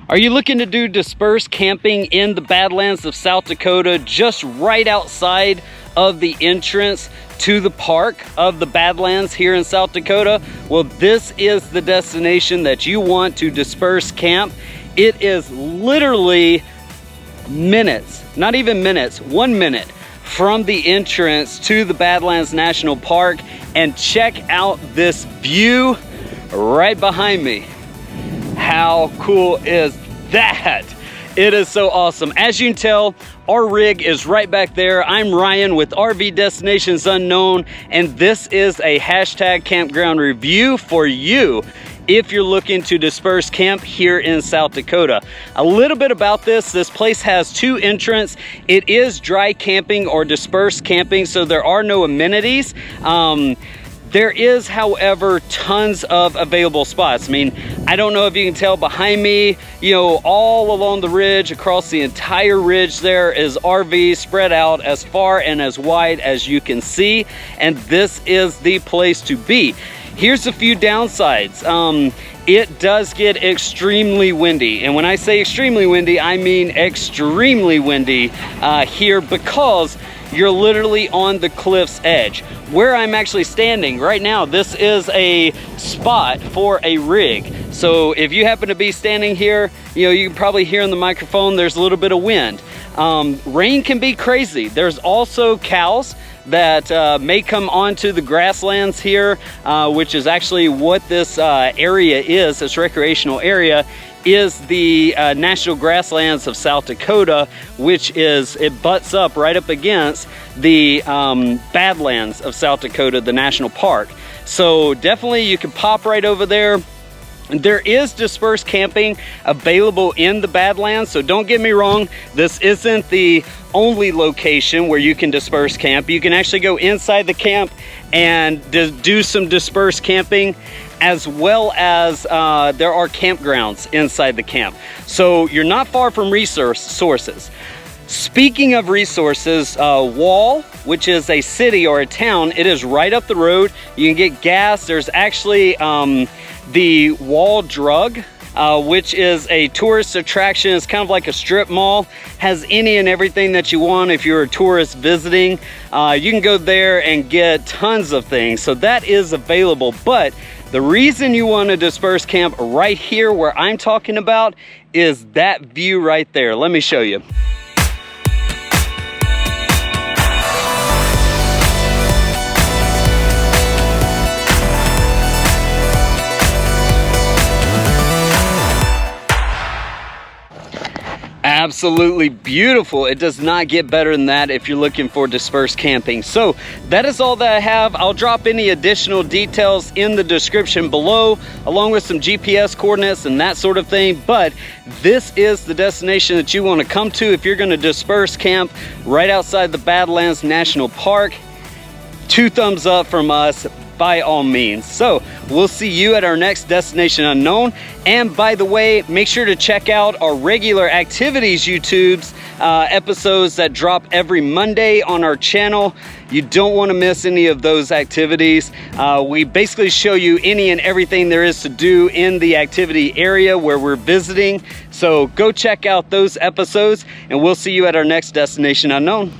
Are you looking to do dispersed camping in the Badlands of South Dakota, just right outside of the entrance to the park of the Badlands here in South Dakota? Well, this is the destination that you want to disperse camp. It is literally minutes, not even minutes, 1 minute from the entrance to the Badlands National Park. And check out this view right behind me. How cool is that? It is so awesome. As you can tell, our rig is right back there. I'm Ryan with RV Destinations Unknown, and this is a hashtag campground review for you if you're looking to disperse camp here in South Dakota. A little bit about this place has two entrances. It is dry camping or dispersed camping, so there are no amenities. There is, however, tons of available spots. I mean, I don't know if you can tell behind me, you know, all along the ridge, across the entire ridge there is RVs spread out as far and as wide as you can see. And this is the place to be. Here's a few downsides. It does get extremely windy. And when I say extremely windy, I mean extremely windy here, because you're literally on the cliff's edge. Where I'm actually standing right now, this is a spot for a rig. So if you happen to be standing here, you know, you can probably hear in the microphone there's a little bit of wind. Rain can be crazy. There's also cows that may come onto the grasslands here, which is actually what this area is, this recreational area, is the National Grasslands of South Dakota, which is, it butts up right up against the Badlands of South Dakota, the national park. So definitely you can pop right over there. There is dispersed camping available in the Badlands, so don't get me wrong, this isn't the only location where you can disperse camp. You can actually go inside the camp and do some dispersed camping, as well as there are campgrounds inside the camp. So you're not far from resource sources. Speaking of resources, Wall, which is a city or a town, it is right up the road. You can get gas. There's actually the Wall Drug, which is a tourist attraction. It's kind of like a strip mall, has any and everything that you want. If you're a tourist visiting, you can go there and get tons of things. So that is available. But the reason you want to disperse camp right here where I'm talking about is that view right there. Let me show you. Absolutely beautiful. It does not get better than that if you're looking for dispersed camping. So that is all that I have. I'll drop any additional details in the description below, along with some GPS coordinates and that sort of thing. But this is the destination that you want to come to if you're going to disperse camp right outside the Badlands National Park. 2 thumbs up from us, by all means. So we'll see you at our next Destination Unknown. And by the way, make sure to check out our regular activities YouTube's episodes that drop every Monday on our channel. You don't want to miss any of those activities. We basically show you any and everything there is to do in the activity area where we're visiting. So go check out those episodes, and we'll see you at our next Destination Unknown.